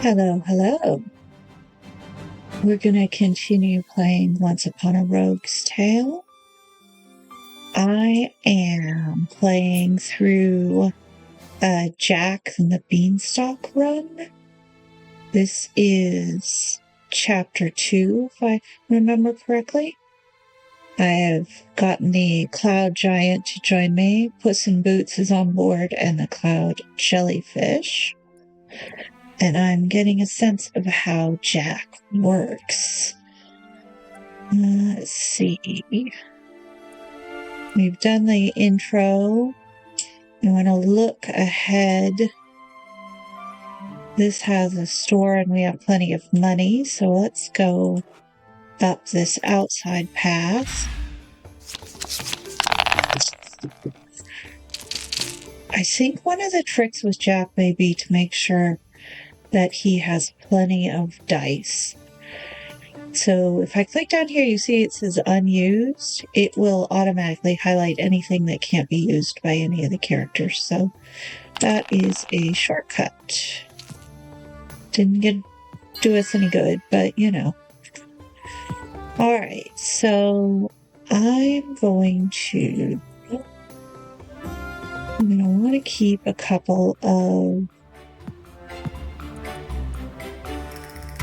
Hello, hello. We're going to continue playing Once Upon a Rogue's Tale. I am playing through Jack and the Beanstalk run. This is chapter 2, if I remember correctly. I have gotten the cloud giant to join me. Puss in Boots is on board, and the cloud jellyfish. And I'm getting a sense of how Jack works. Let's see. We've done the intro. I want to look ahead. This has a store and we have plenty of money, so let's go up this outside path. I think one of the tricks with Jack may be to make sure that he has plenty of dice. So if I click down here, you see it says unused. It will automatically highlight anything that can't be used by any of the characters. So that is a shortcut. Didn't do us any good, but you know. Alright, so I'm going to want to keep a couple of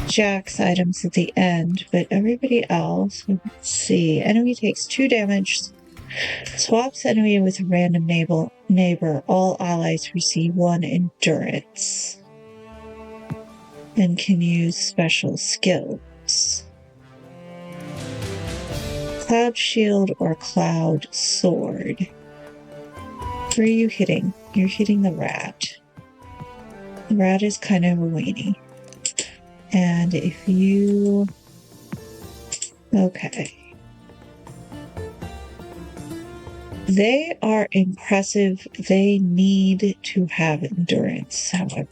Jack's items at the end, but everybody else, let's see. Enemy takes 2 damage, swaps enemy with a random neighbor. All allies receive 1 endurance, and can use special skills. Cloud shield or cloud sword. Where are you hitting? You're hitting the rat. The rat is kind of a weenie. And if you... Okay. They are impressive. They need to have endurance, however.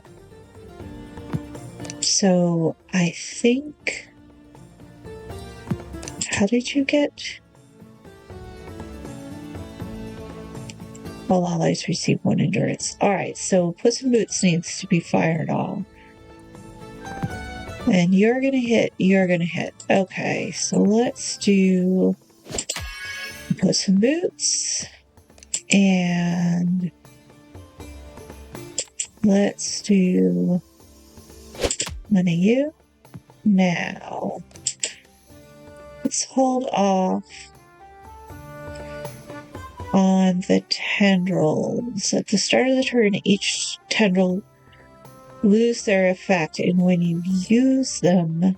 So, I think... How did you get... All allies receive 1 endurance. Alright, so Puss in Boots needs to be fired off. And you're gonna hit. Okay, so let's do Puss in Boots. And let's do one of you. Now, let's hold off on the tendrils. At the start of the turn, each tendril lose their effect, and when you use them,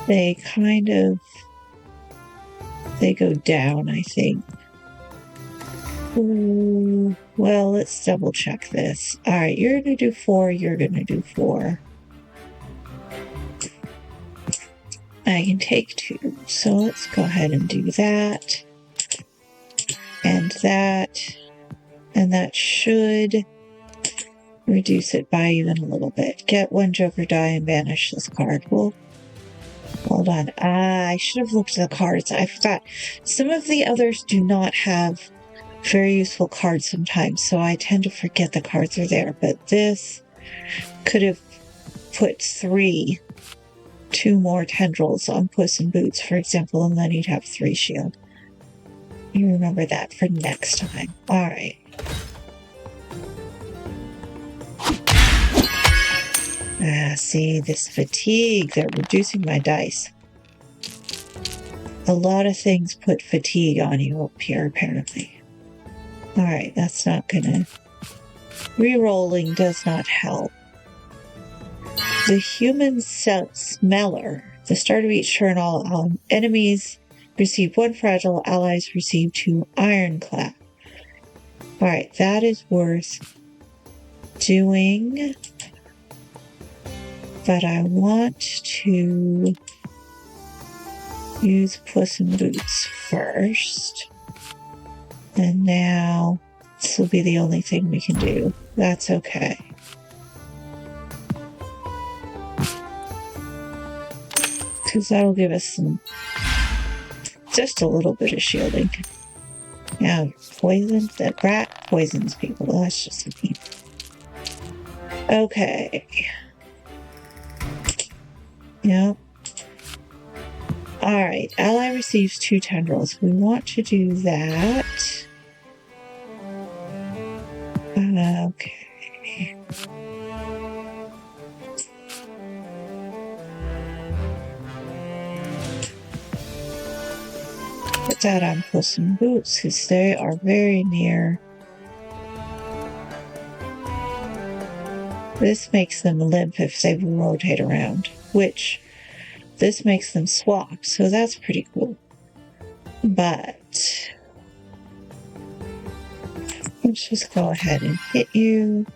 they go down, I think. Ooh, well, let's double check this. Alright, you're gonna do 4, you're gonna do 4. I can take 2, so let's go ahead and do that. And that. And that should reduce it by even a little bit. Get 1 Joker die and banish this card. Well, hold on. I should have looked at the cards. I forgot. Some of the others do not have very useful cards sometimes, so I tend to forget the cards are there. But this could have put 2 more tendrils on Puss in Boots, for example, and then you'd have 3 shield. You remember that for next time. Alright. See, this fatigue, they're reducing my dice. A lot of things put fatigue on you up here, apparently. Alright, that's not gonna... Rerolling does not help. The human smeller. At the start of each turn, all enemies receive 1 fragile, allies receive 2 ironclad. Alright, that is worth doing. But I want to use Puss in Boots first. And now this will be the only thing we can do. That's okay. Because that'll give us just a little bit of shielding. Yeah, poison. The rat poisons people. That's just mean. Okay. Yep. Alright, ally receives 2 tendrils. We want to do that. Okay. Put that on Puss in Boots because they are very near. This makes them limp if they rotate around, which this makes them swap, so that's pretty cool. But let's just go ahead and hit you.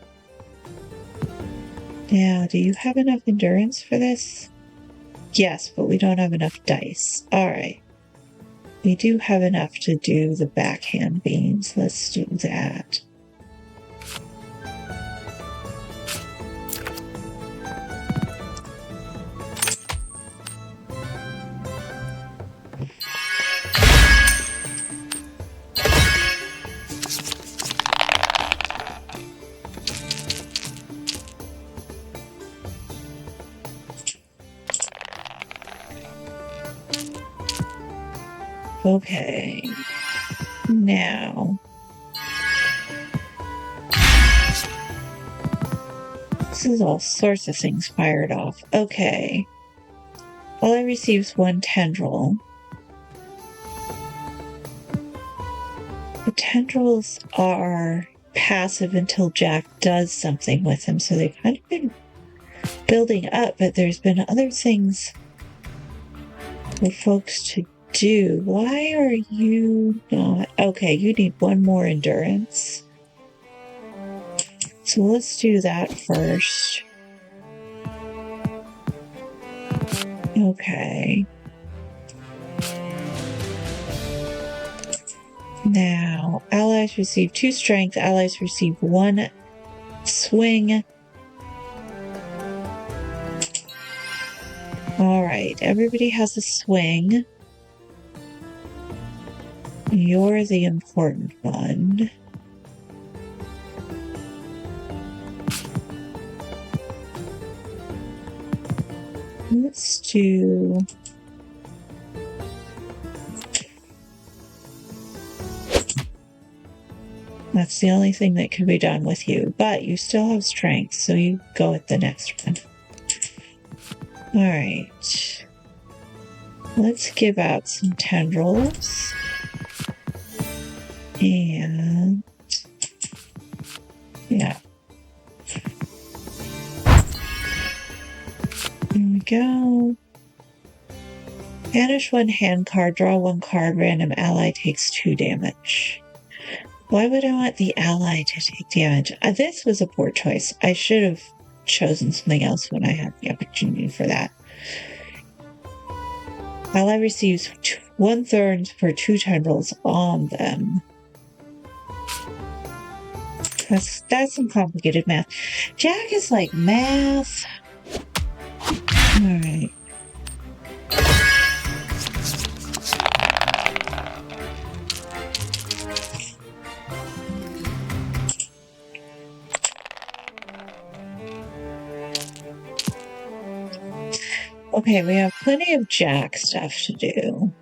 Now, do you have enough endurance for this? Yes, but we don't have enough dice. Alright. We do have enough to do the backhand beams. Let's do that. Okay. Now. This is all sorts of things fired off. Okay. Ally receives 1 tendril. The tendrils are passive until Jack does something with them, so they've kind of been building up, but there's been other things for folks to do. Why are you not? Okay, you need 1 more endurance. So let's do that first. Okay. Now, allies receive 2 strength, allies receive 1 swing. Alright, everybody has a swing. You're the important one. Let's do... That's the only thing that can be done with you, but you still have strength, so you go with the next one. Alright. Let's give out some tendrils. And... yeah. There we go. Banish 1 hand card, draw 1 card, random ally takes 2 damage. Why would I want the ally to take damage? This was a poor choice. I should have chosen something else when I had the opportunity for that. Ally receives 1 thorn for 2 tendrils on them. That's some complicated math. Jack is like math. Alright. Okay, we have plenty of Jack stuff to do.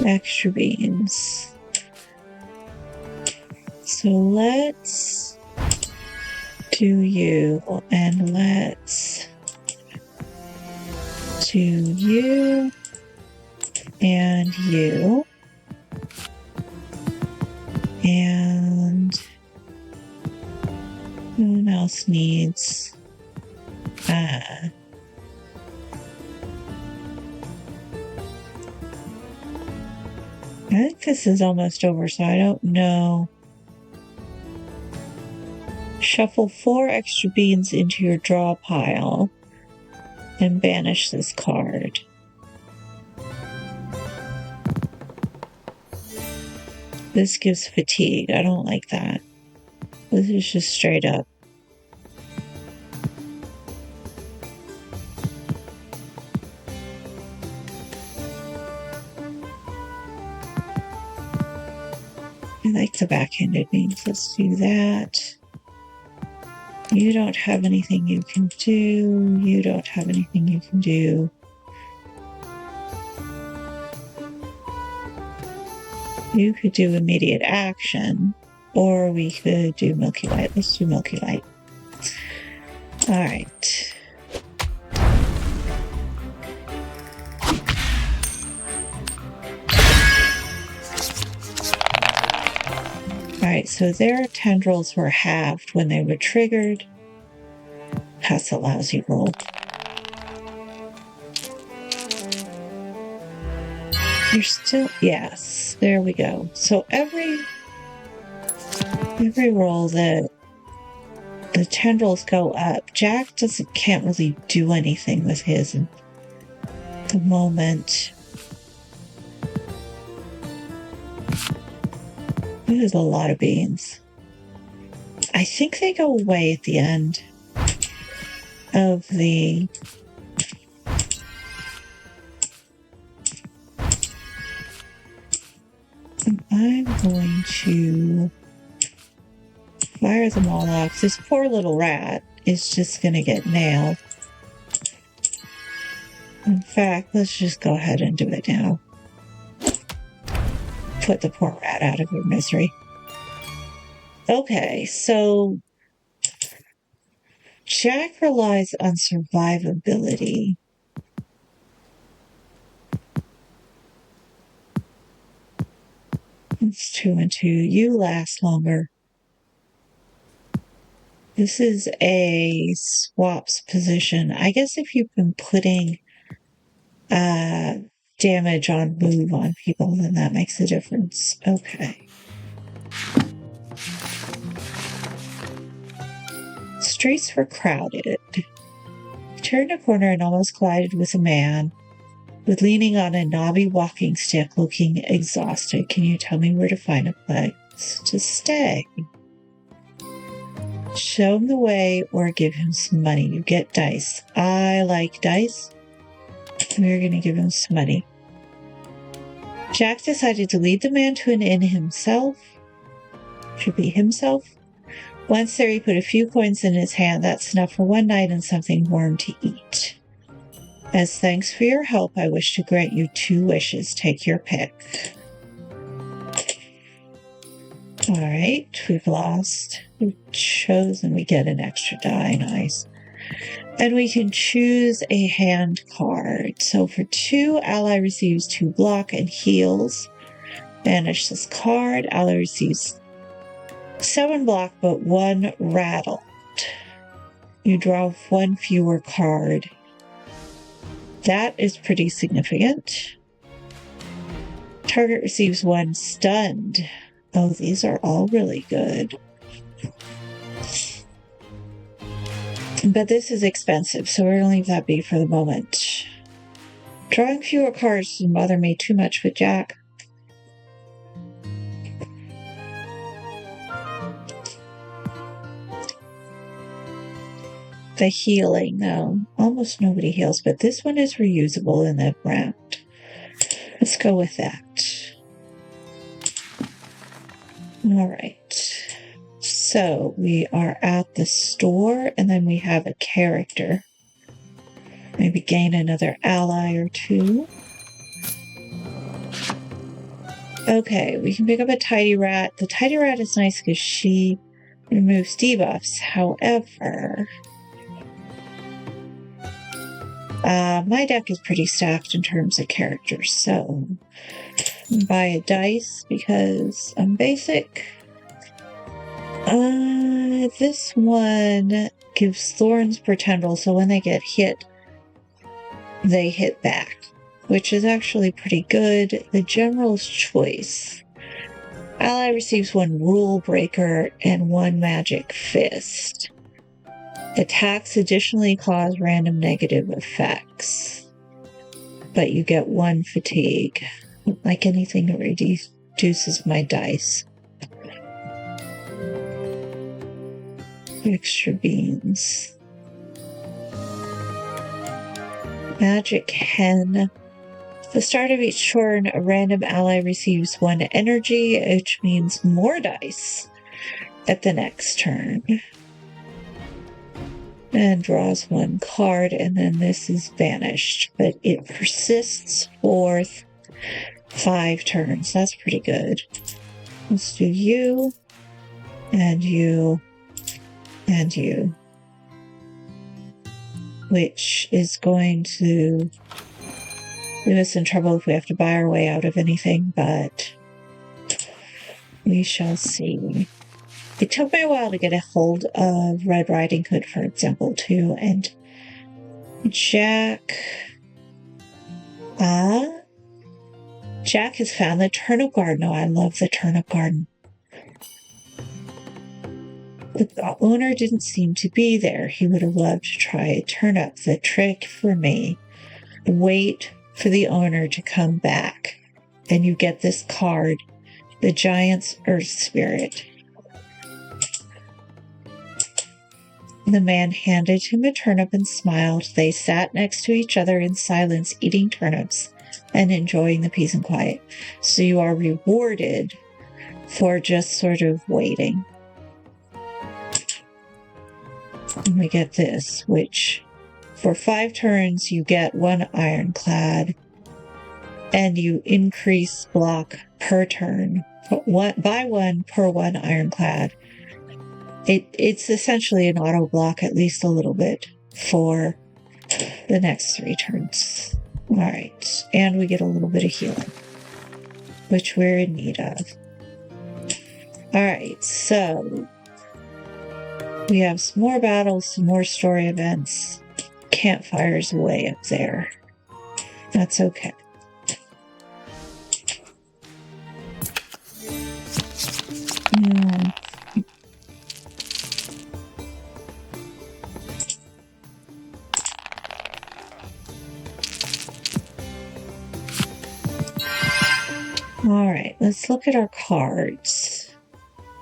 Extra beans. So let's do you, and let's do you, and you, and who else needs... I think this is almost over, so I don't know. Shuffle 4 extra beans into your draw pile and banish this card. This gives fatigue. I don't like that. This is just straight up. I like the backhanded means. Let's do that. You don't have anything you can do. You don't have anything you can do. You could do immediate action, or we could do Milky Light. Let's do Milky Light. All right. All right, so their tendrils were halved when they were triggered. That's a lousy roll. You're still, yes, there we go. So every roll that the tendrils go up, Jack can't really do anything with his at the moment. This is a lot of beans. I think they go away at the end of the I'm going to fire them all off. This poor little rat is just going to get nailed. In fact, let's just go ahead and do it now. Put the poor rat out of her misery. Okay, so Jack relies on survivability. It's 2 and 2. You last longer. This is a swaps position. I guess if you've been putting damage on move on people, then that makes a difference. Okay. Streets were crowded. He turned a corner and almost collided with a man with leaning on a knobby walking stick, looking exhausted. Can you tell me where to find a place to stay? Show him the way or give him some money. You get dice. I like dice. We're going to give him some money. Jack decided to lead the man to an inn himself. Should be himself. Once there, he put a few coins in his hand. That's enough for one night and something warm to eat. As thanks for your help, I wish to grant you 2 wishes. Take your pick. All right, we've lost. We've chosen. We get an extra die. Nice. And we can choose a hand card. So for 2, ally receives 2 block and heals. Banish this card. Ally receives 7 block, but 1 rattled. You draw 1 fewer card. That is pretty significant. Target receives 1 stunned. Oh, these are all really good. But this is expensive, so we're going to leave that be for the moment. Drawing fewer cards didn't bother me too much with Jack. The healing, though. Almost nobody heals, but this one is reusable in the round. Let's go with that. All right. So we are at the store, and then we have a character. Maybe gain another ally or 2. Okay, we can pick up a tidy rat. The tidy rat is nice because she removes debuffs. However, my deck is pretty stacked in terms of characters, so buy a dice because I'm basic. This one gives thorns per tendril, so when they get hit, they hit back, which is actually pretty good. The General's Choice. Ally receives 1 rule breaker and 1 magic fist. Attacks additionally cause random negative effects, but you get 1 fatigue. Like anything that reduces my dice. Extra beans. Magic hen. The start of each turn, a random ally receives 1 energy, which means more dice at the next turn. And draws 1 card, and then this is banished. But it persists for 5 turns. That's pretty good. Let's do you, and you, and you. Which is going to leave us in trouble if we have to buy our way out of anything, but we shall see. It took me a while to get a hold of Red Riding Hood, for example, too, and Jack has found the turnip garden. Oh, I love the turnip garden. The owner didn't seem to be there. He would have loved to try a turnip. The trick for me, wait for the owner to come back, and you get this card, the Giant's Earth Spirit. The man handed him a turnip and smiled. They sat next to each other in silence, eating turnips and enjoying the peace and quiet. So you are rewarded for just sort of waiting. And we get this, which for 5 turns you get 1 ironclad, and you increase block per turn, by 1 per 1 ironclad. It's essentially an auto block, at least a little bit, for the next 3 turns. Alright, and we get a little bit of healing, which we're in need of. Alright, so we have some more battles, some more story events. Campfires way up there. That's okay. Alright, let's look at our cards.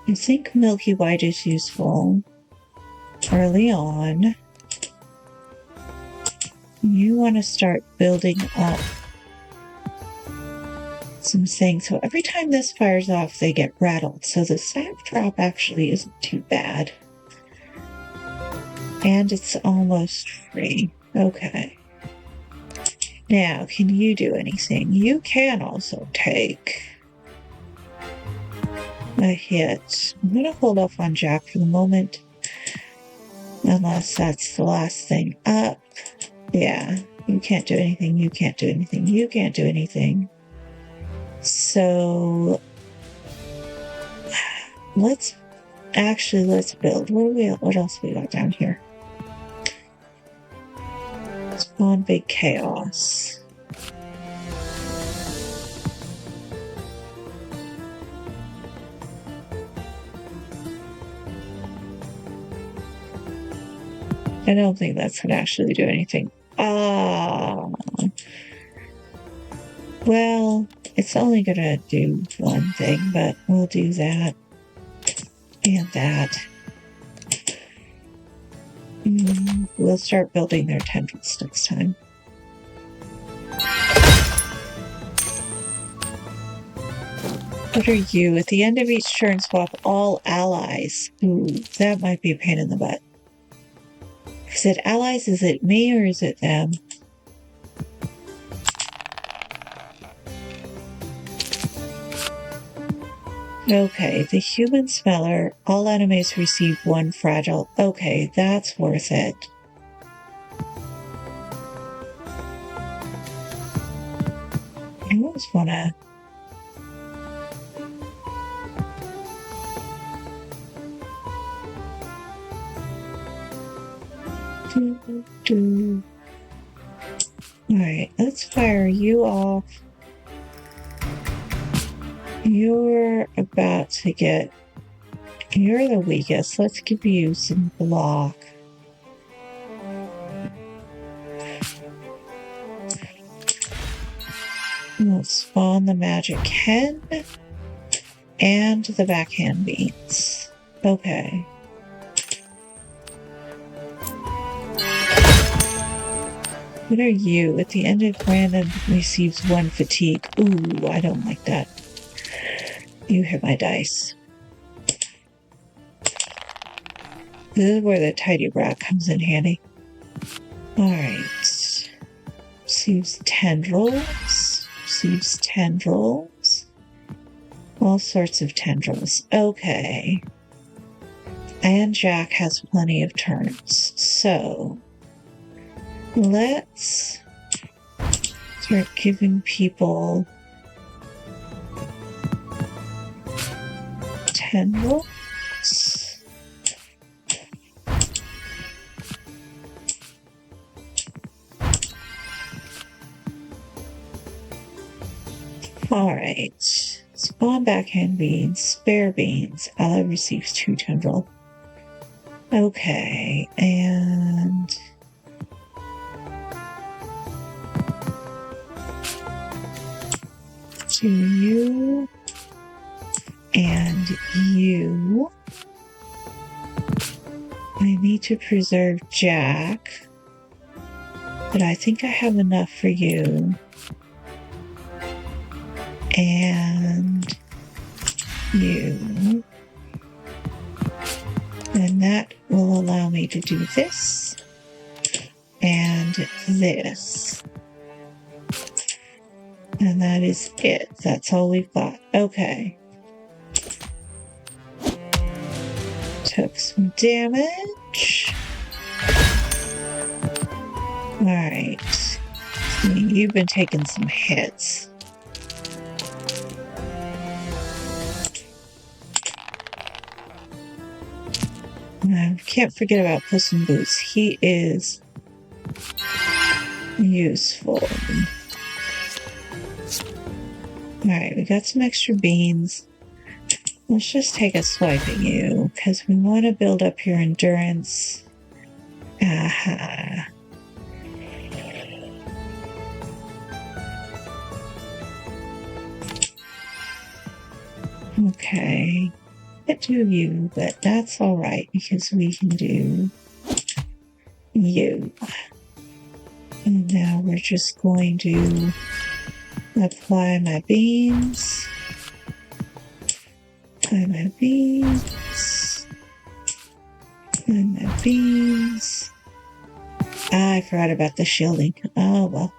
I think Milky White is useful early on. You want to start building up some things. So every time this fires off, they get rattled. So the sap drop actually isn't too bad. And it's almost free. Okay. Now, can you do anything? You can also take a hit. I'm going to hold off on Jack for the moment. Unless that's the last thing up. Yeah, you can't do anything, you can't do anything, you can't do anything. So, let's build. What else we got down here? Spawn big chaos. I don't think that's going to actually do anything. Well, it's only going to do one thing, but we'll do that and that. We'll start building their tendrils next time. What are you? At the end of each turn, swap all allies. Ooh, that might be a pain in the butt. Is it allies? Is it me or is it them? Okay, the human smeller. All enemies receive 1 fragile. Okay, that's worth it. I always want to... Alright, let's fire you off. You're about to get... You're the weakest. Let's give you some block. We'll spawn the magic hen and the backhand beats. Okay. What are you? At the end of random receives 1 fatigue. Ooh, I don't like that. You hit my dice. This is where the tidy rat comes in handy. Alright. Receives tendrils. Receives tendrils. All sorts of tendrils. Okay. And Jack has plenty of turns. So let's start giving people tendrils. Alright. Spawn backhand beans, spare beans. Ally receives 2 tendril. Okay, and to you and you. I need to preserve Jack, but I think I have enough for you. And you. And that will allow me to do this and this. And that is it. That's all we've got. Okay. Took some damage. Alright. You've been taking some hits. I can't forget about Puss in Boots. He is useful. Alright, we got some extra beans. Let's just take a swipe at you, because we want to build up your endurance. Aha. Okay. Can't do you, but that's alright, because we can do you. And now we're just going to apply my beans. Apply my beans. Apply my beans. I forgot about the shielding. Oh well.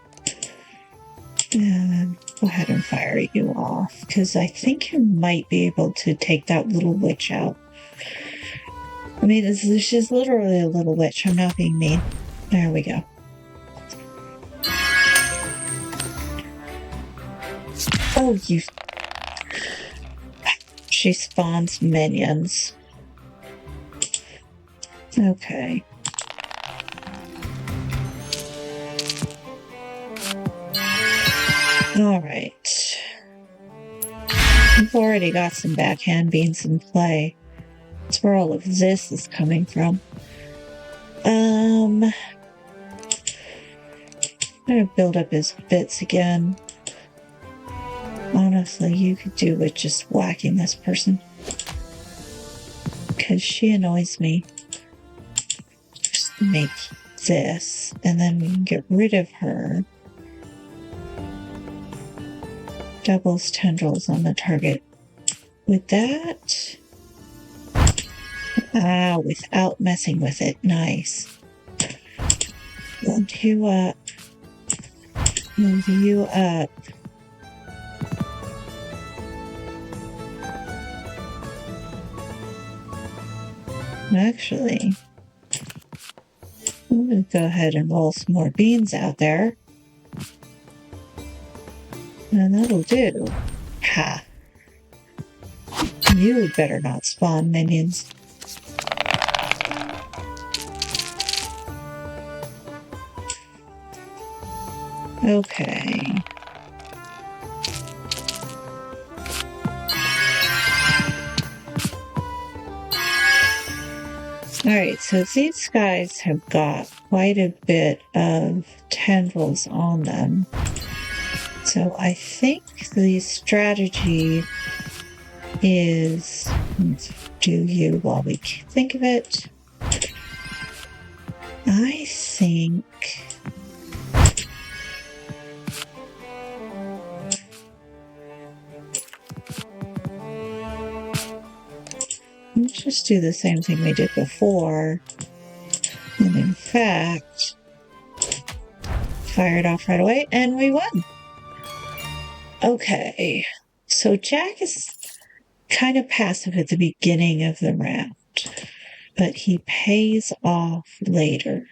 And go ahead and fire you off, because I think you might be able to take that little witch out. I mean, she's literally a little witch. I'm not being mean. There we go. Oh, you... She spawns minions. Okay. Alright. We've already got some backhand beans in play. That's where all of this is coming from. I'm gonna build up his bits again. Honestly, you could do with just whacking this person, because she annoys me. Just make this, and then we can get rid of her. Doubles tendrils on the target. With that, without messing with it. Nice. Build you up. Move you up. Actually, I'm going to go ahead and roll some more beans out there. And that'll do. Ha. You would better not spawn minions. Okay. Alright, so these guys have got quite a bit of tendrils on them. So I think the strategy is, let's do you while we think of it. I think just do the same thing we did before. And in fact, fire it off right away, and we won. Okay, so Jack is kind of passive at the beginning of the round, but he pays off later.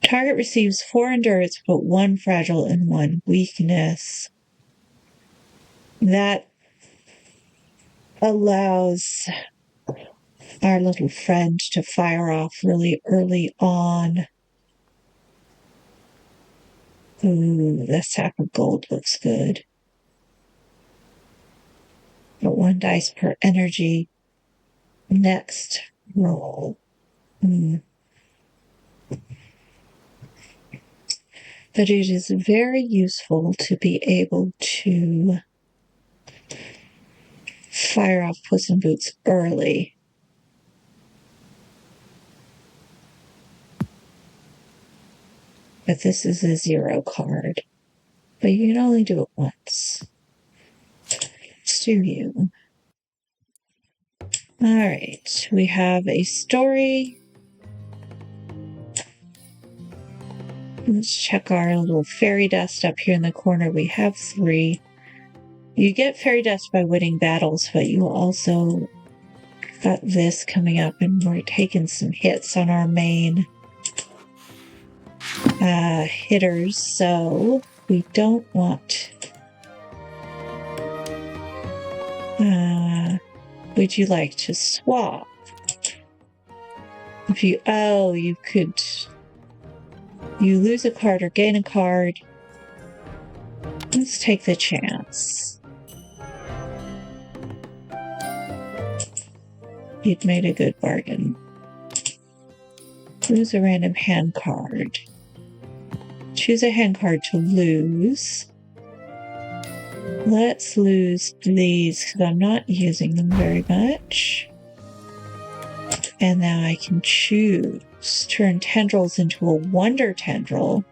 Target receives 4 endurance, but 1 fragile and 1 weakness. That allows our little friend to fire off really early on. Ooh, the sack of gold looks good. But 1 dice per energy. Next roll. But it is very useful to be able to fire off Puss in Boots early. But this is a 0 card. But you can only do it once. Let's do you. Alright, we have a story. Let's check our little fairy dust up here in the corner. We have 3. You get fairy dust by winning battles, but you also got this coming up, and we're taking some hits on our main hitters, so we don't want... would you like to swap? If you... Oh, you could... You lose a card or gain a card. Let's take the chance. You'd made a good bargain. Lose a random hand card. Choose a hand card to lose. Let's lose these because I'm not using them very much. And now I can choose. Turn tendrils into a wonder tendril.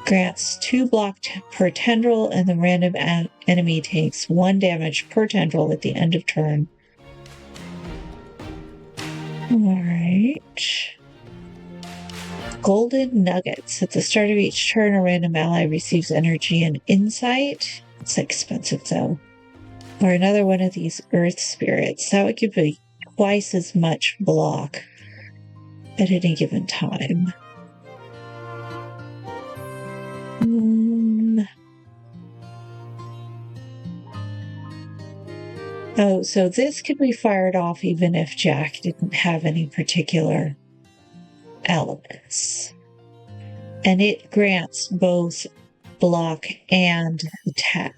Grants 2 block per tendril, and the random enemy takes 1 damage per tendril at the end of turn. Alright. Golden nuggets. At the start of each turn, a random ally receives energy and insight. It's expensive though. Or another one of these earth spirits. That would give me twice as much block at any given time. Oh, so this could be fired off even if Jack didn't have any particular elements. And it grants both block and attack.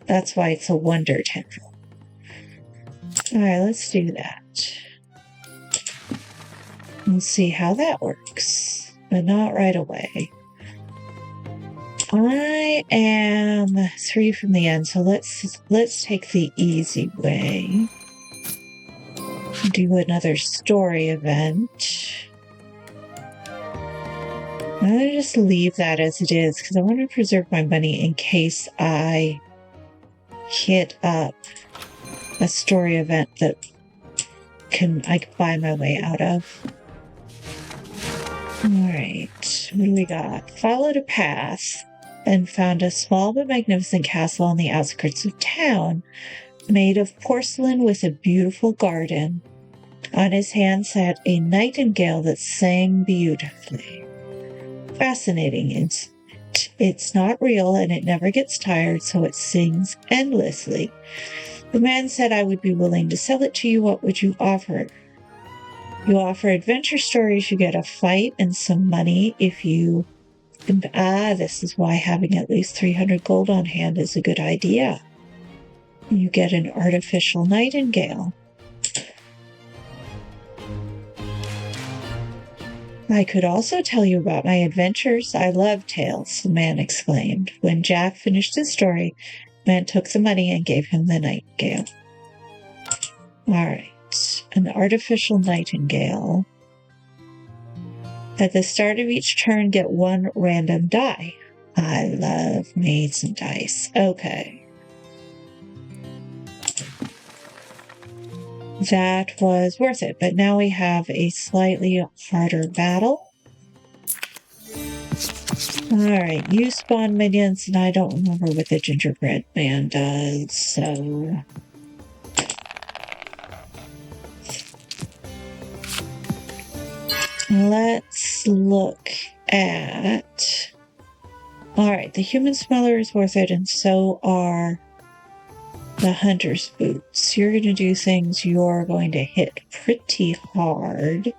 That's why it's a wonder tendril. Alright, let's do that. We'll see how that works, but not right away. I am 3 from the end, so let's take the easy way. Do another story event. I'm going to just leave that as it is because I want to preserve my money in case I hit up a story event that I can buy my way out of. Alright, what do we got? Followed a path and found a small but magnificent castle on the outskirts of town, made of porcelain with a beautiful garden. On his hand sat a nightingale that sang beautifully. Fascinating. It's not real and it never gets tired, so it sings endlessly. The man said, I would be willing to sell it to you. What would you offer? You offer adventure stories, you get a fight and some money if you... this is why having at least 300 gold on hand is a good idea. You get an artificial nightingale. I could also tell you about my adventures. I love tales, the man exclaimed. When Jack finished his story, the man took the money and gave him the nightingale. Alright. An artificial nightingale. At the start of each turn, get 1 random die. I love me some dice. Okay. that was worth it. But now we have a slightly harder battle. Alright, you spawn minions, and I don't remember what the gingerbread man does, so... Let's look at... Alright, the human smeller is worth it, and so are the hunter's boots. You're going to do things you're going to hit pretty hard.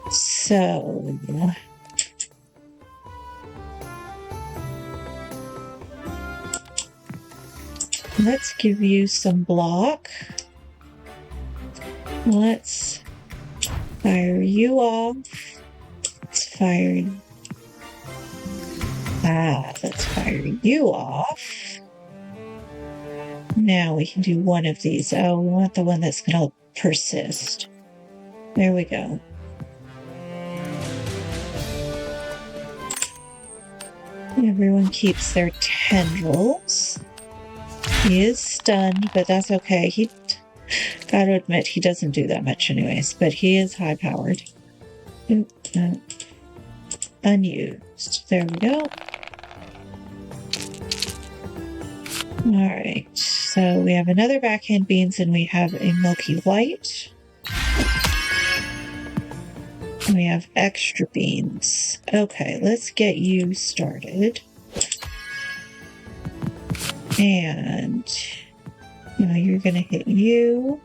So... let's give you some block. Let's fire you off. Let's fire you off. Now we can do one of these. Oh, we want the one that's going to persist. There we go. Everyone keeps their tendrils. He is stunned, but that's okay. Gotta admit, he doesn't do that much anyways, but he is high-powered. Unused. There we go. Alright, so we have another backhand beans, and we have a milky white. And we have extra beans. Okay, let's get you started. And now you're going to hit you.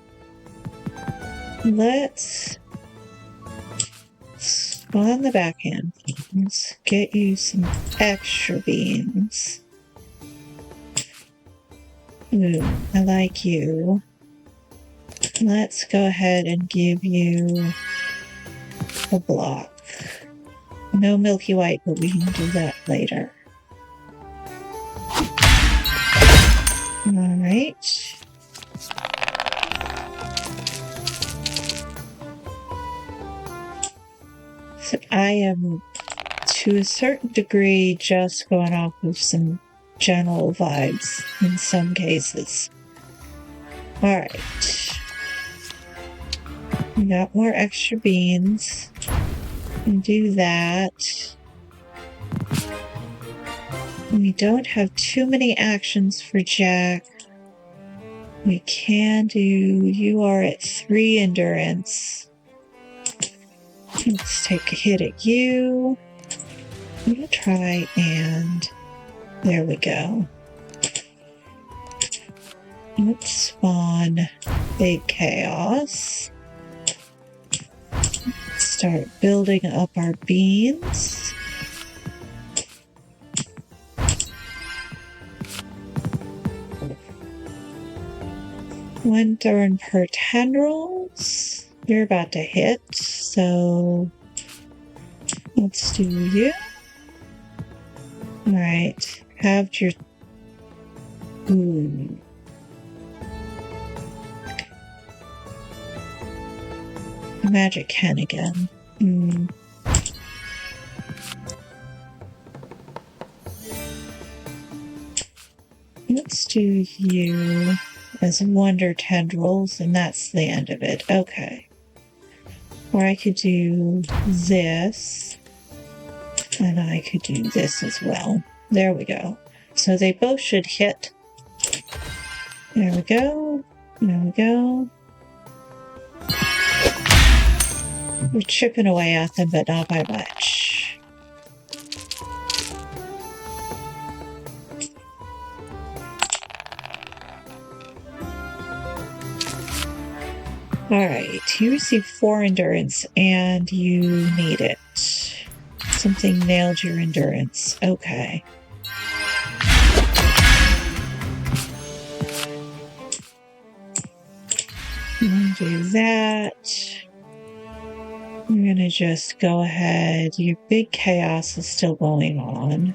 Let's spawn the backhand beans. Get you some extra beans. Ooh, I like you. Let's go ahead and give you a block. No milky white, but we can do that later. Alright. So I am, to a certain degree, just going off of some general vibes in some cases. Alright. We got more extra beans. And do that. We don't have too many actions for Jack. We can do... you are at 3 endurance. Let's take a hit at you. I'm going to try and... there we go. Let's spawn Big Chaos. Start building up our beans. One turn per tendrils. You're about to hit, so let's do you. Alright, have your... ooh. Magic can again. Let's do you as wonder tendrils, and that's the end of it. Okay. Or I could do this, and I could do this as well. There we go. So they both should hit. There we go. There we go. We're chipping away at them, but not by much. Alright, you receive 4 endurance, and you need it. Something nailed your endurance. Okay. I'm gonna do that. I'm going to just go ahead. Your big chaos is still going on.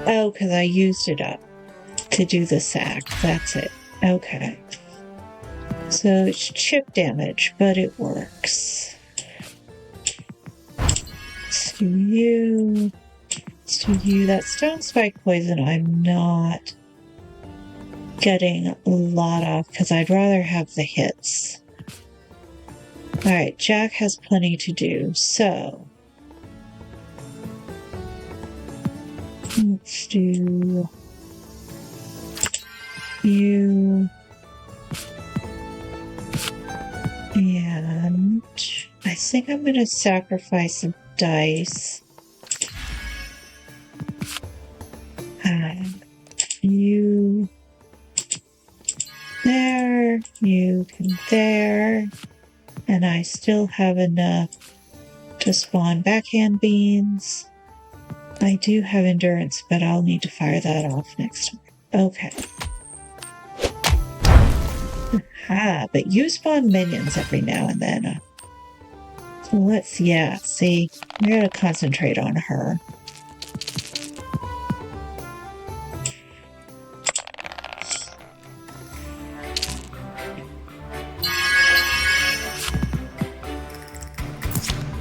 Oh, because I used it up to do the sack. That's it. Okay. So it's chip damage, but it works. Let's do you. Let's do you. That stone spike poison I'm not getting a lot off because I'd rather have the hits. Alright, Jack has plenty to do, so let's do you, and I think I'm going to sacrifice some dice. You there, you can there, and I still have enough to spawn backhand beans. I do have endurance, but I'll need to fire that off next time. Okay. But you spawn minions every now and then. So let's, see, we gotta concentrate on her.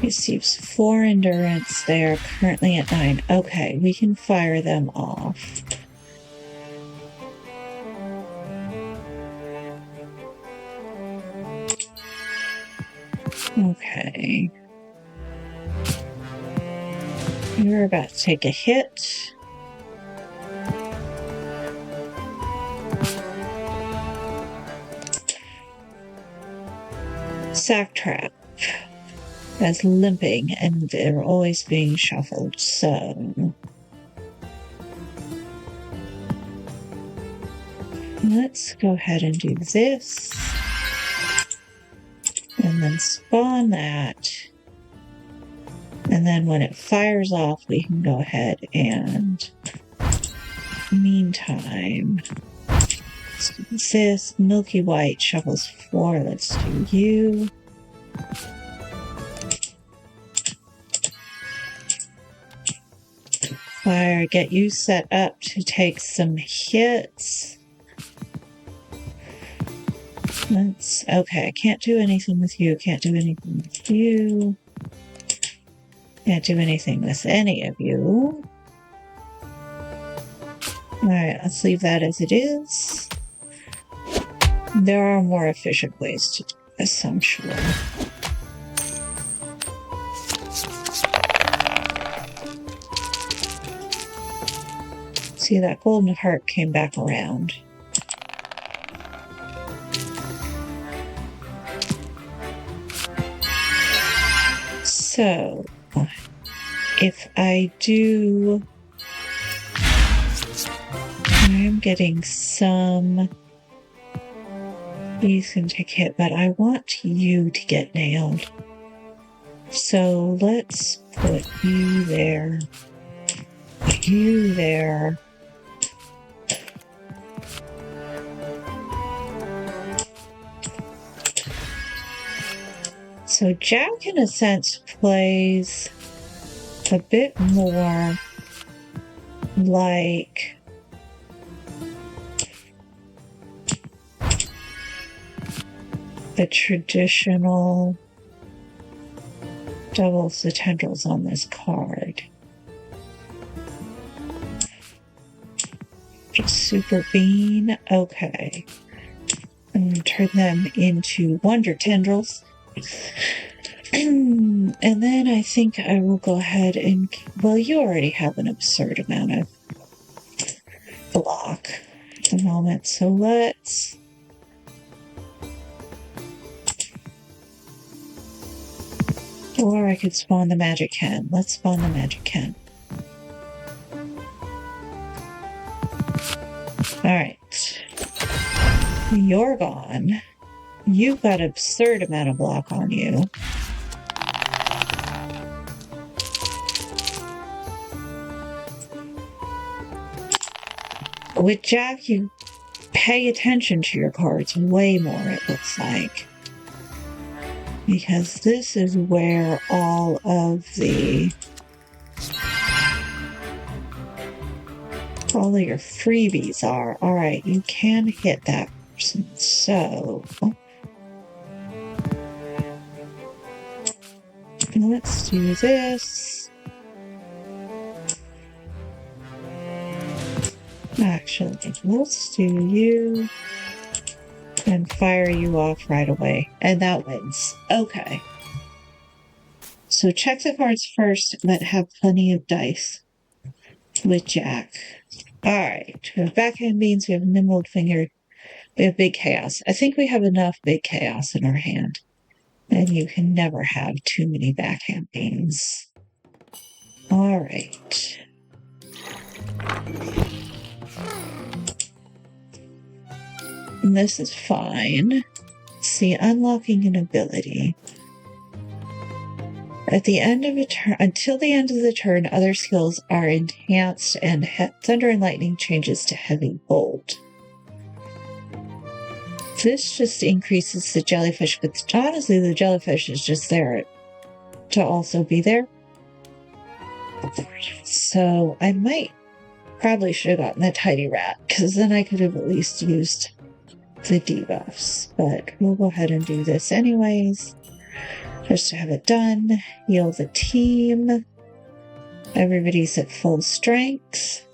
Receives 4 endurance. They are currently at 9. Okay, we can fire them off. Okay. You're about to take a hit. Sack trap. That's limping, and they're always being shuffled, so let's go ahead and do this, and then spawn that, and then when it fires off, we can go ahead and, meantime, let's do this. Milky White shuffles 4, let's do you. Fire, get you set up to take some hits. Okay, can't do anything with you, can't do anything with you. Can't do anything with any of you. Alright, let's leave that as it is. There are more efficient ways to do this, I'm sure. See, that golden heart came back around. So, if I do, I'm getting some, these can take hit, but I want you to get nailed. So let's put you there, you there. So Jack, in a sense, plays a bit more like the traditional doubles the tendrils on this card. Super Bean, okay. I'm going to turn them into Wonder Tendrils. And then I think I will go ahead and, well, you already have an absurd amount of block at the moment, so let's, or I could spawn the Magic Hen. Let's spawn the Magic Hen. Alright. You're gone. You've got an absurd amount of block on you. With Jack, you pay attention to your cards way more, it looks like. Because this is where all of your freebies are. Alright, you can hit that person, so let's do this. Actually, let's do you and fire you off right away. And that wins. Okay. So check the cards first, but have plenty of dice with Jack. Alright. We have backhand beans, we have nimbled finger, we have big chaos. I think we have enough big chaos in our hand. And you can never have too many backhand beans. Alright. This is fine. See, unlocking an ability. At the end of a turn, until the end of the turn, other skills are enhanced and Thunder and Lightning changes to Heavy Bolt. This just increases the jellyfish, but honestly, the jellyfish is just there to also be there. So I probably should have gotten the Tidy Rat, because then I could have at least used the debuffs. But we'll go ahead and do this anyways. Just to have it done. Heal the team. Everybody's at full strength.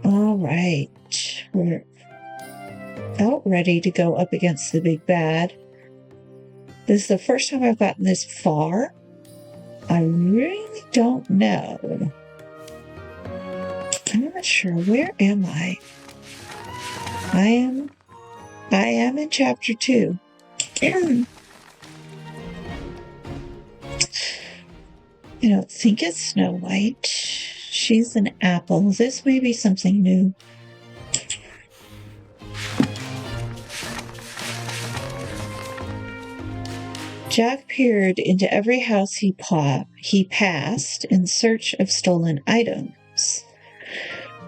Alright. We're about ready to go up against the big bad. This is the first time I've gotten this far. I really don't know. I'm not sure. Where am I? I am in chapter 2. I don't think it's Snow White. She's an apple. This may be something new. Jack peered into every house he passed in search of stolen items.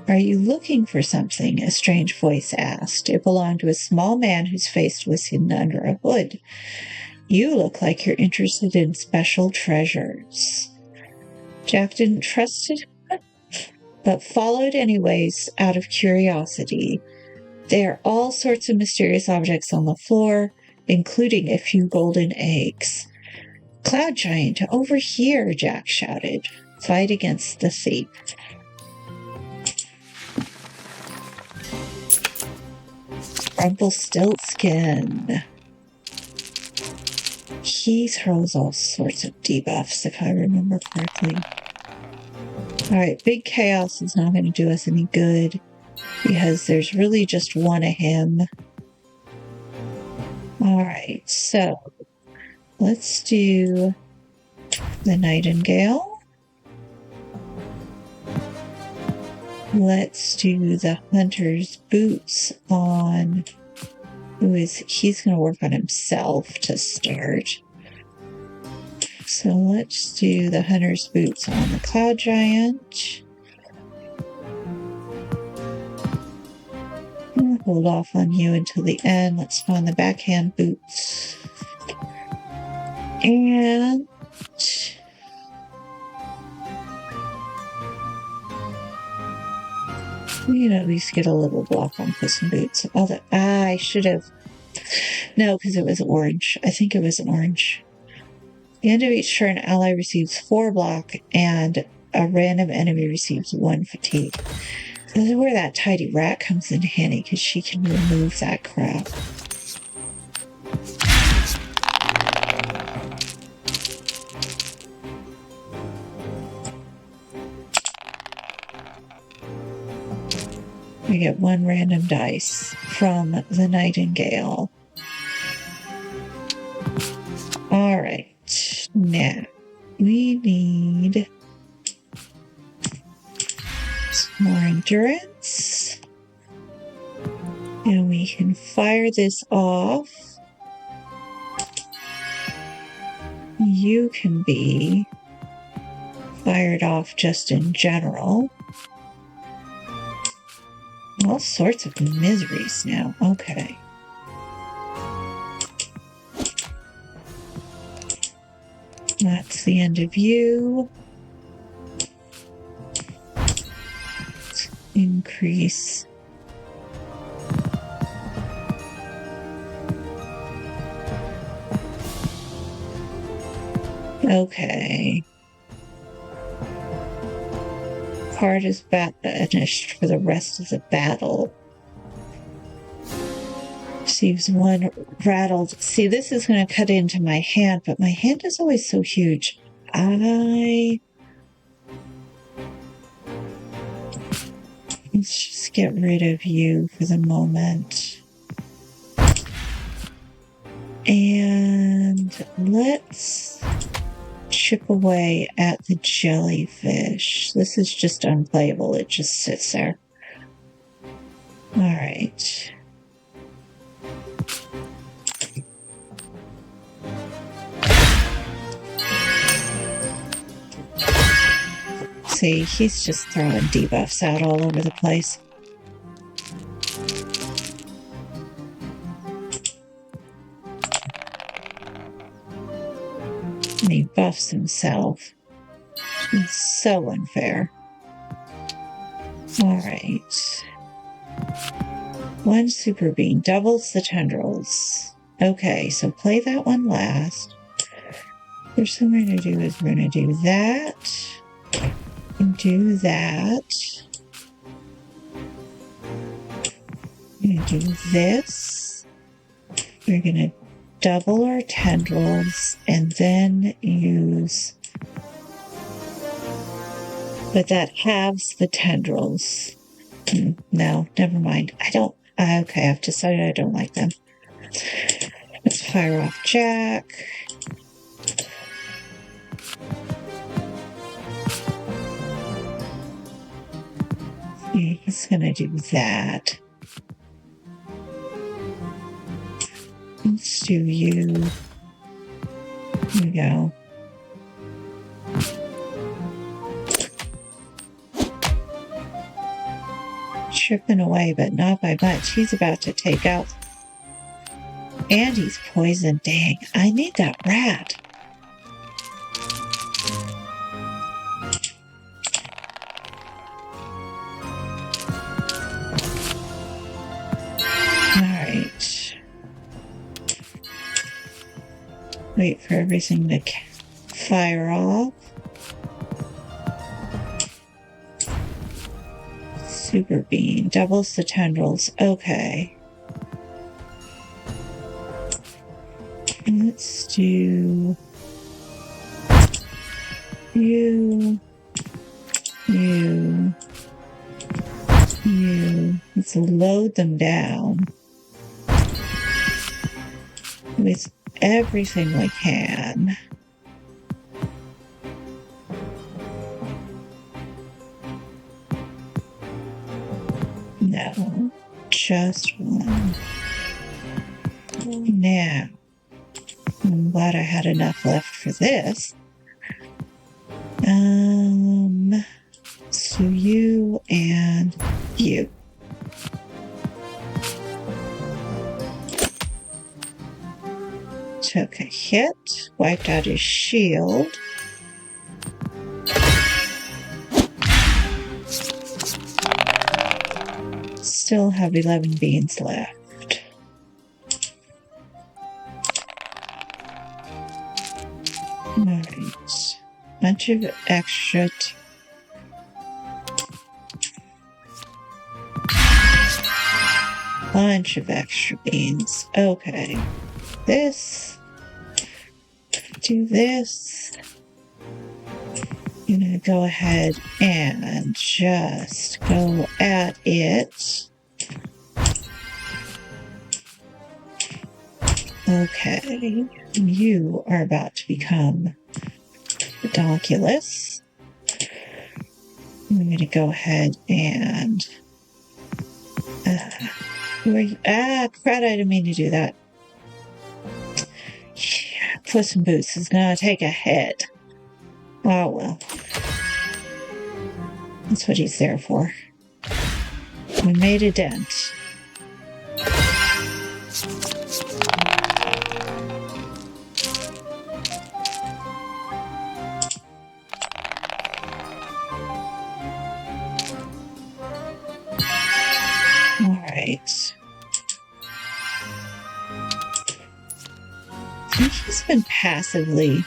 Are you looking for something? A strange voice asked. It belonged to a small man whose face was hidden under a hood. You look like you're interested in special treasures. Jack didn't trust it, but followed anyways out of curiosity. There are all sorts of mysterious objects on the floor, including a few golden eggs. Cloud Giant, over here, Jack shouted. Fight against the thief. Rumpelstiltskin. He throws all sorts of debuffs, if I remember correctly. Alright, Big Chaos is not going to do us any good, because there's really just one of him. Alright, so let's do the Nightingale. Let's do the Hunter's Boots on he's going to work on himself to start. So let's do the Hunter's Boots on the Cloud Giant. I'll hold off on you until the end. Let's find the Backhand Boots. And we can at least get a little block on Puss in Boots. Although I should have. No, because it was orange. I think it was orange. At the end of each turn, ally receives 4 block, and a random enemy receives 1 fatigue. This is where that Tidy Rat comes in handy, because she can remove that crap. We get 1 random dice from the Nightingale. Alright, now we need some more endurance. And we can fire this off. You can be fired off just in general. All sorts of miseries now. Okay. That's the end of you. Let's increase. Okay. part is banished for the rest of the battle. Receives one rattled. See, this is going to cut into my hand, but my hand is always so huge. Let's just get rid of you for the moment. And let's chip away at the jellyfish. This is just unplayable. It just sits there. All right. See, he's just throwing debuffs out all over the place. And he buffs himself. It's so unfair. Alright. One super bean doubles the tendrils. Okay, so play that one last. First thing we're going to do is we're going to do that. And do that. We're going to do this. We're going to double our tendrils and then use, but that halves the tendrils. No, never mind. Okay, I've decided I don't like them. Let's fire off Jack. He's gonna do that. Let's do you. Here we go. Chipping away, but not by much. He's about to take out. And he's poisoned. Dang, I need that rat. Alright. Wait for everything to fire off. Super bean doubles the tendrils. Okay. Let's do you. Let's load them down with everything we can. No, just one. Now, I'm glad I had enough left for this. So you and you. Took a hit, wiped out his shield. Still have 11 beans left. Alright. Bunch of extra. Bunch of extra beans. Okay. This. Do this. I'm going to go ahead and just go at it. Okay, you are about to become ridiculous. I'm going to go ahead and crap, I didn't mean to do that. Yeah, Puss in Boots is going to take a hit. Oh well. That's what he's there for. We made a dent. Alright. I think he's been passively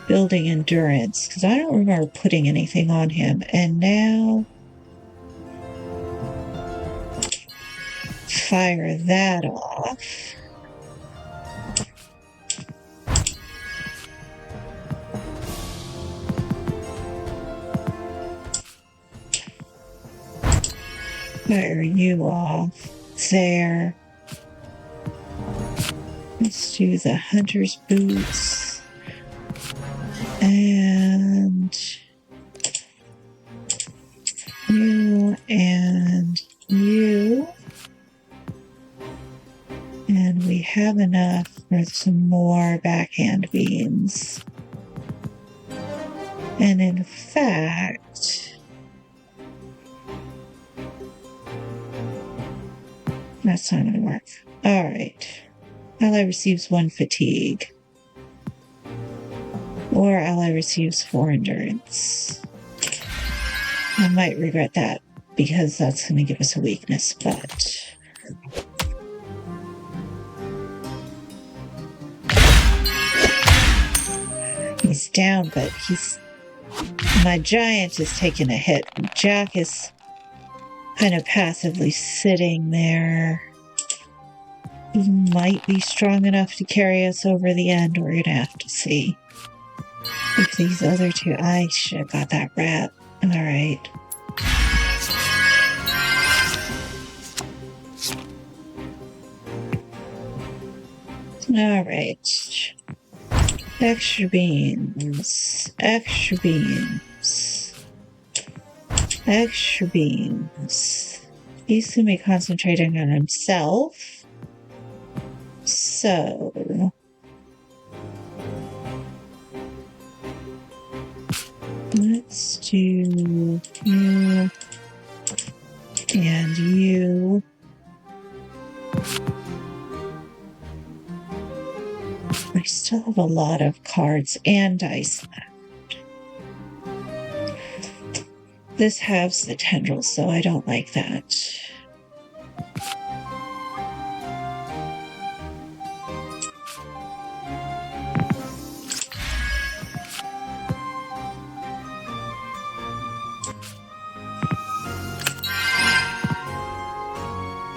building endurance, because I don't remember putting anything on him. And now fire that off. Fire you off there. Let's do the hunter's boots. And you and you. And we have enough for some more backhand beans. And in fact, that's not going to work. All right. Ally receives 1 fatigue. Or ally receives 4 endurance. I might regret that because that's going to give us a weakness, but... He's down, but my giant is taking a hit. Jack is kind of passively sitting there. He might be strong enough to carry us over the end. We're going to have to see. If these other two... I should have got that rat. All right. All right. Extra beans. Extra beans. Extra beans. He's going to be concentrating on himself. So... let's do you and you. I still have a lot of cards and dice left. This halves the tendrils, so I don't like that.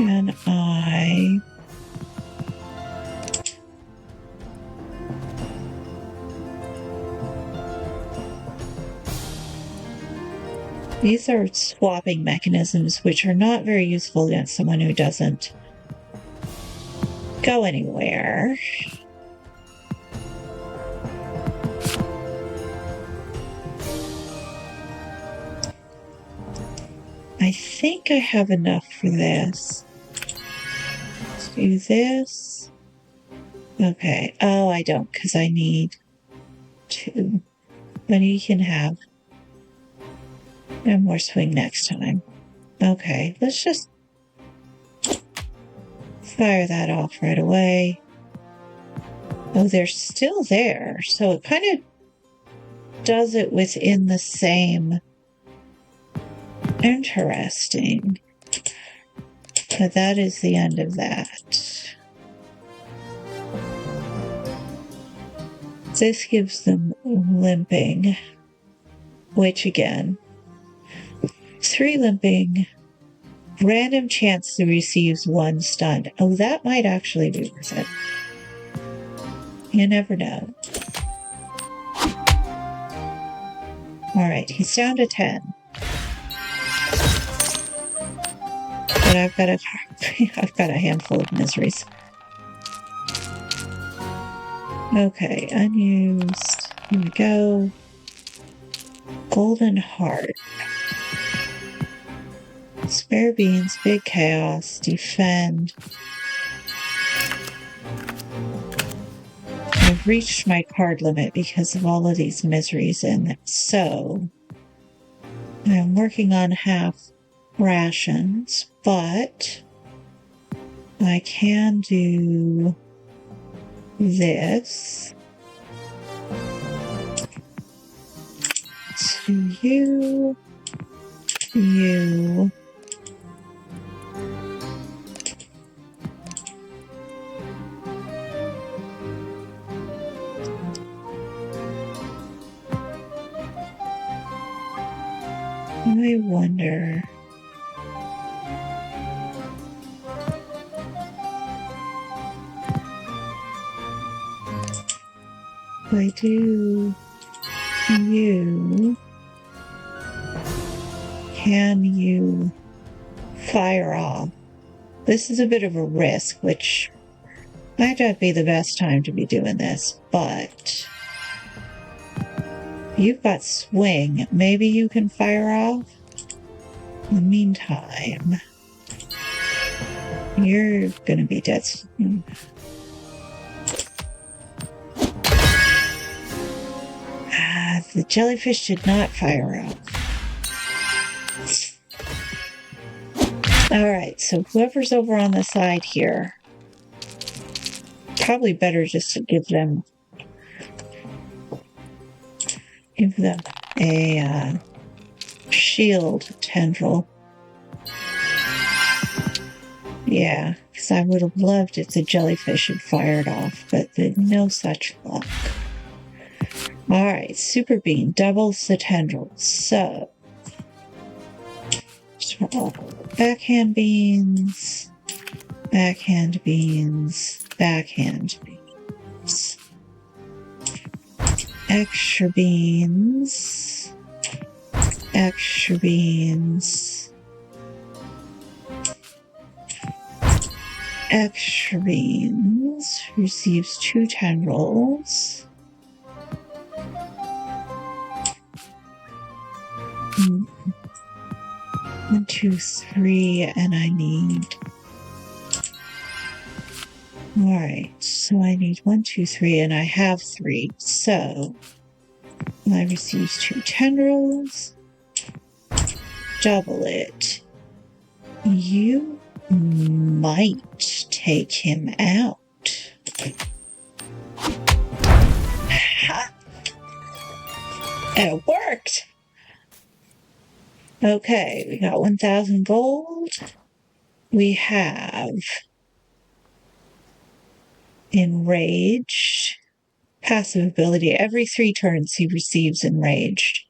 And these are swapping mechanisms, which are not very useful against someone who doesn't go anywhere. I think I have enough for this. Let's do this. Okay. Oh, I don't, because I need 2. But you can have more swing next time. Okay, let's just fire that off right away. Oh, they're still there. So it kind of does it within the same... Interesting. But that is the end of that. This gives them limping, which again, 3 limping, random chance to receives 1 stun. Oh, that might actually be worth it. You never know. Alright, he's down to 10. But I've got a handful of miseries. Okay, unused. Here we go. Golden heart. Spare beans, big chaos, defend. I've reached my card limit because of all of these miseries in it. So I'm working on half rations, but I can do this. To you, you. I wonder. If I do you, can you fire off? This is a bit of a risk, which might not be the best time to be doing this, but you've got swing. Maybe you can fire off? In the meantime, you're gonna be dead soon. The jellyfish did not fire off. Alright, so whoever's over on the side here, probably better just to give them a shield tendril. Yeah, because I would have loved if the jellyfish had fired off, but no such luck. Alright, Super Bean doubles the tendrils. So, backhand beans, backhand beans, backhand beans. Extra beans, extra beans, extra beans, receives 2 tendrils. 1, 2, 3, and I need... Alright, so I need 1, 2, 3, and I have 3. So, I receive 2 tendrils. Double it. You might take him out. Ha! It worked! Okay, we got 1,000 gold. We have Enraged. Passive ability. Every 3 turns he receives Enraged.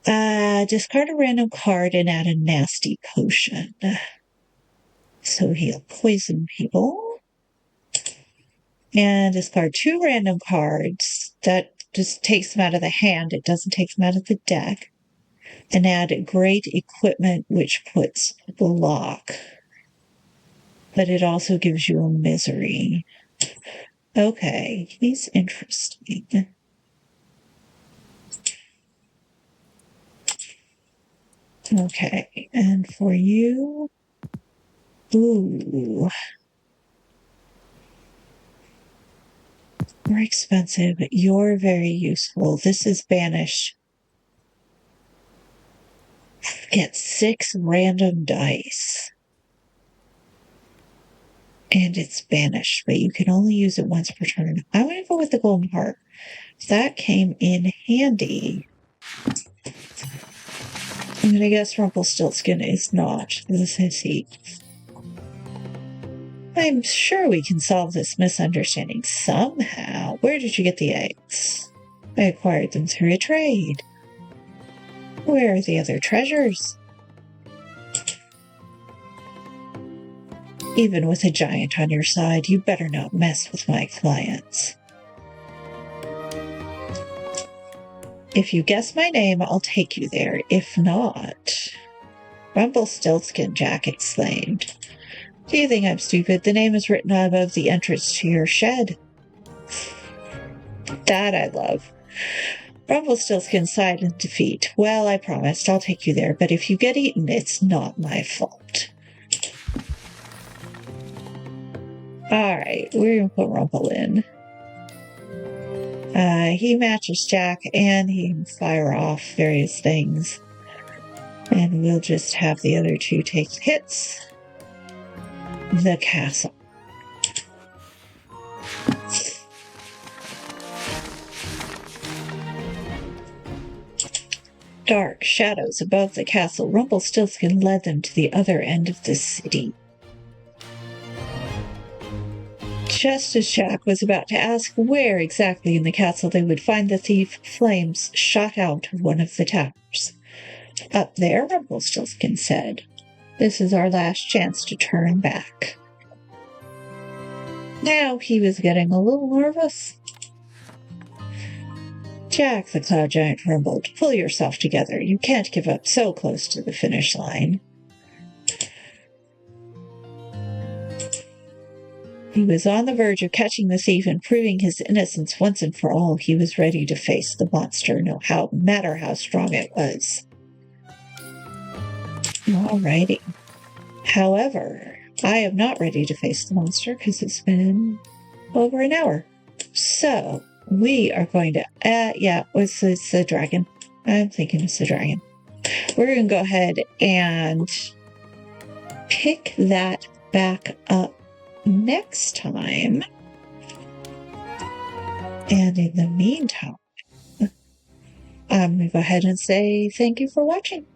Discard a random card and add a nasty potion. So he'll poison people. And discard 2 random cards. That just takes them out of the hand. It doesn't take them out of the deck. And add great equipment, which puts block. But it also gives you a misery. Okay, he's interesting. Okay, and for you... Ooh. More expensive. You're very useful. This is banished. Get 6 random dice. And it's banished, but you can only use it once per turn. I'm going to go with the golden heart. That came in handy. I'm going to guess Rumpelstiltskin is not the sissy. I'm sure we can solve this misunderstanding somehow. Where did you get the eggs? I acquired them through a trade. Where are the other treasures? Even with a giant on your side, you better not mess with my clients. If you guess my name, I'll take you there. If not... Rumpelstiltskin, Jack exclaimed. Do you think I'm stupid? The name is written above the entrance to your shed. That I love. Rumpelstiltskin sighed in defeat. Well, I promised I'll take you there, but if you get eaten, it's not my fault. Alright, we're going to put Rumple in. He matches Jack, and he can fire off various things. And we'll just have the other 2 take hits. The castle. Dark shadows above the castle. Rumpelstiltskin led them to the other end of the city. Just as Jack was about to ask where exactly in the castle they would find the thief, flames shot out of one of the towers. Up there, Rumpelstiltskin said. This is our last chance to turn back. Now he was getting a little nervous. Jack, the cloud giant rumbled. Pull yourself together. You can't give up so close to the finish line. He was on the verge of catching the thief and proving his innocence once and for all. He was ready to face the monster, no matter how strong it was. Alrighty. However, I am not ready to face the monster because it's been over an hour. So we are going to, it's the dragon. I'm thinking it's the dragon. We're going to go ahead and pick that back up next time. And in the meantime, I'm going to go ahead and say thank you for watching.